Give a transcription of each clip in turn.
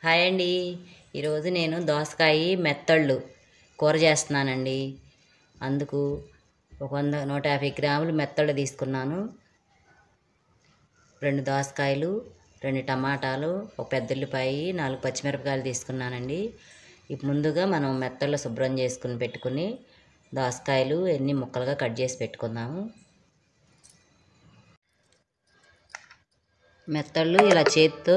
Hi అండి. ఈరోజు నేను దోసకాయ మెత్తళ్ళు కూర చేస్తున్నానండి. అందుకు ఒక 150 గ్రాములు మెత్తళ్ళు తీసుకున్నాను. 2 దోసకాయలు, 2 టమాటాలు, ఒక పెద్ద ఉల్లిపాయ, 4 పచ్చిమిరపకాయలు తీసుకున్నానండి. ఇప్పుడు ముందుగా మనం మెత్తళ్ళు శుభ్రం చేసుకుని పెట్టుకుని దోసకాయలు ఎన్ని ముక్కలుగా కట్ చేసి పెట్టుకుందాము. మెత్తళ్ళు ఇలా చేత్తో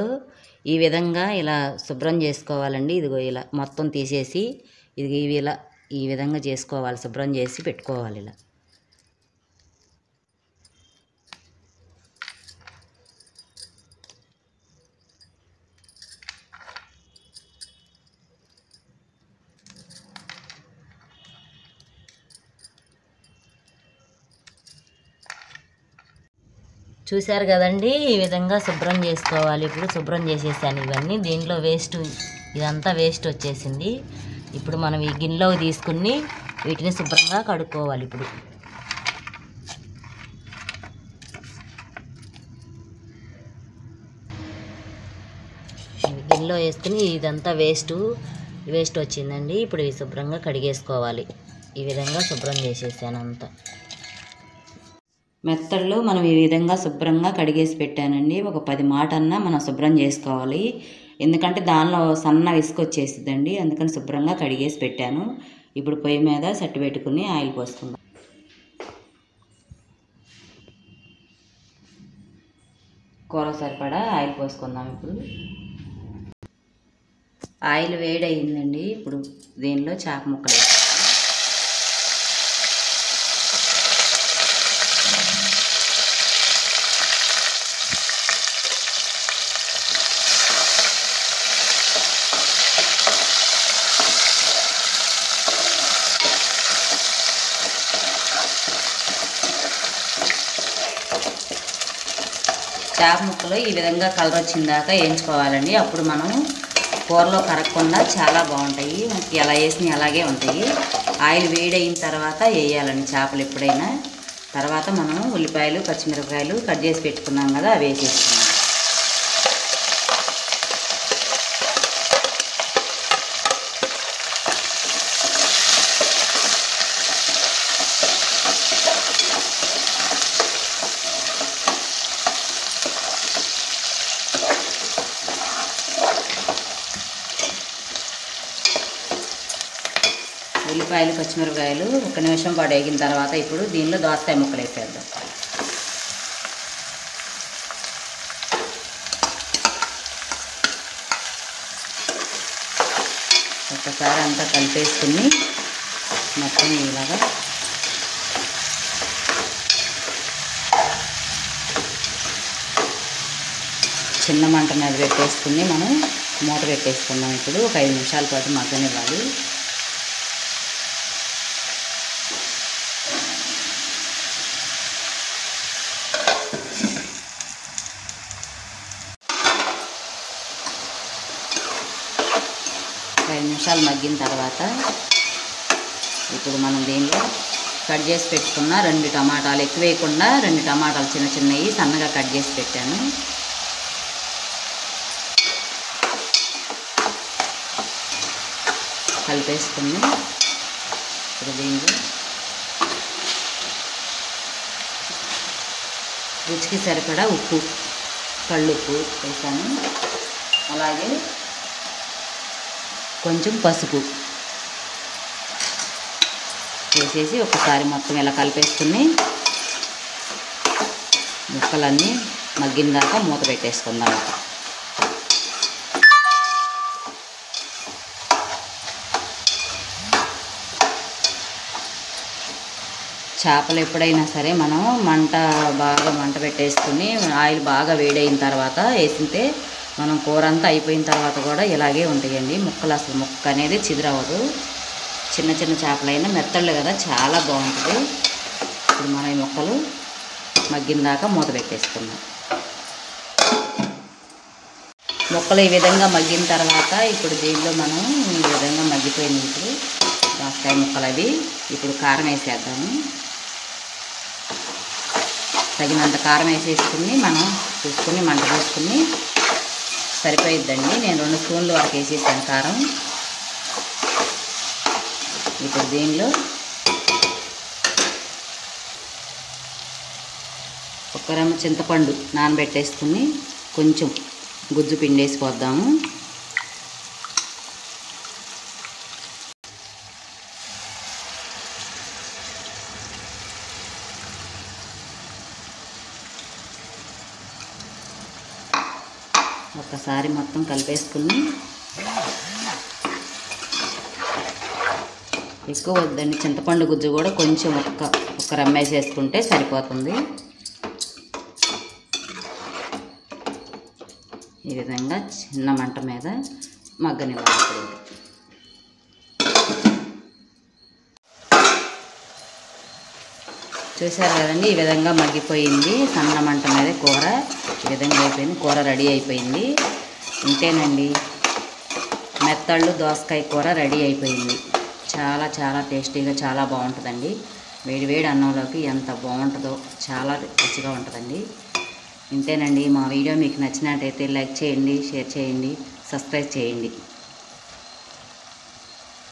ఈ విధంగా ఇలా శుభ్రం చేసుకోవాలండి. ఇదిగో ఇలా మొత్తం తీసేసి ఇది ఇలా ఈ విధంగా చేసుకోవాలి, శుభ్రం చేసి పెట్టుకోవాలి. ఇలా చూశారు కదండి, ఈ విధంగా శుభ్రం చేసుకోవాలి. ఇప్పుడు శుభ్రం చేసేసాను ఇవన్నీ. దీంట్లో ఇదంతా వేస్ట్ వచ్చేసింది. ఇప్పుడు మనం ఈ గిన్నెలోకి తీసుకుని వీటిని శుభ్రంగా కడుక్కోవాలి. ఇప్పుడు గిన్నెలో వేసుకుని ఇదంతా వేస్ట్ వచ్చిందండి. ఇప్పుడు ఇవి శుభ్రంగా కడిగేసుకోవాలి. ఈ విధంగా శుభ్రం చేసేసాను అంతా. మెత్తళ్ళు మనం ఈ విధంగా శుభ్రంగా కడిగేసి పెట్టానండి. ఒక 10 మాటన్నా మనం శుభ్రం చేసుకోవాలి. ఎందుకంటే దానిలో సన్న ఇసుక వచ్చేసిద్దండి. అందుకని శుభ్రంగా కడిగేసి పెట్టాను. ఇప్పుడు పొయ్యి మీద సట్టు పెట్టుకుని ఆయిల్ పోసుకుందాం. కూర సరిపడా ఆయిల్ పోసుకుందాం. ఇప్పుడు ఆయిల్ వేడి అయిందండి. ఇప్పుడు దీనిలో చేప ముక్కలు చేప ముక్కలు ఈ విధంగా కలర్ వచ్చిన దాకా వేయించుకోవాలండి. అప్పుడు మనం కూరలో కరగకుండా చాలా బాగుంటాయి. మనకి ఎలా వేసినా అలాగే ఉంటాయి. ఆయిల్ వేడైన తర్వాత వేయాలండి చేపలు ఎప్పుడైనా. తర్వాత మనం ఉల్లిపాయలు, పచ్చిమిరపకాయలు కట్ చేసి పెట్టుకున్నాం కదా, అవి వేసేస్తున్నాం. ఉల్లిపాయలు, పచ్చిమిరపకాయలు 1 నిమిషం పాటు వేగిన తర్వాత ఇప్పుడు దీనిలో దోసకాయ ముక్కలు వేసేద్దాం. ఒకసారి అంతా కలిపేసుకుని మొత్తం ఇలాగా చిన్న మంట మీద పెట్టేసుకుని మనం మూత పెట్టేసుకుందాం. ఇప్పుడు ఒక 5 నిమిషాల పాటు మగ్గనివ్వాలి. ఒక 5 నిమిషాలు మగ్గిన తర్వాత ఇప్పుడు మనం దీనిలో కట్ చేసి పెట్టుకున్న 2 టమాటాలు, ఎక్కువ వేయకుండా 2 టమాటాలు చిన్న చిన్నవి సన్నగా కట్ చేసి పెట్టాను. కలిపేసుకుని ఇప్పుడు దీనిలో రుచికి సరిపడా ఉప్పు, కళ్ళుప్పు వేసాను. అలాగే కొంచెం పసుపు వేసేసి ఒకసారి మొత్తం ఇలా కలిపేసుకుని ముక్కలన్నీ మగ్గిన దాకా మూత పెట్టేసుకుందాం. చేపలు ఎప్పుడైనా సరే మనం మంట పెట్టేసుకుని ఆయిల్ బాగా వేడైన తర్వాత వేసితే మనం కూర అంతా అయిపోయిన తర్వాత కూడా ఇలాగే ఉంటాయండి ముక్కలు. అసలు ముక్క అనేది చిదురవ్వదు. చిన్న చిన్న చేపలైనా మెత్తళ్ళు కదా, చాలా బాగుంటుంది. ఇప్పుడు మనం ఈ ముక్కలు మగ్గిన దాకా మూత పెట్టేసుకుందాం. ముక్కలు ఈ విధంగా మగ్గిన తర్వాత ఇప్పుడు దీనిలో మనం ఈ విధంగా మగ్గిపోయింది. ఇప్పుడు దోసకాయ ముక్కలు అవి ఇప్పుడు కారం వేసేద్దాము. తగినంత కారం వేసేసుకుని మనం చూసుకుని మంట వేసుకుని సరిపోయిద్దండి. నేను 2 స్పూన్లు వరకు వేసేసాను కారం. ఇప్పుడు దీనిలో 1 రెమ్మ చింతపండు నానబెట్టేసుకుని కొంచెం గుజ్జు పిండేసి పోద్దాము. ఒకసారి మొత్తం కలిపేసుకుని, ఎక్కువ వద్దండి, చింతపండు గుజ్జు కూడా కొంచెం ఒక్క రెమ్మ వేసేసుకుంటే సరిపోతుంది. ఈ విధంగా చిన్న మంట మీద మగ్గనివ్వాలి. చూసారు కదండి, ఈ విధంగా మగ్గిపోయింది. సన్న మంట మీద కూర ఈ విధంగా అయిపోయింది. కూర రెడీ అయిపోయింది. ఇంతేనండి, మెత్తళ్ళు దోసకాయ కూర రెడీ అయిపోయింది. చాలా చాలా టేస్టీగా చాలా బాగుంటుందండి. వేడి వేడి అన్నంలోకి ఎంత బాగుంటుందో, చాలా రుచిగా ఉంటుందండి. ఇంతేనండి, మా వీడియో మీకు నచ్చినట్టయితే లైక్ చేయండి, షేర్ చేయండి, సబ్స్క్రైబ్ చేయండి.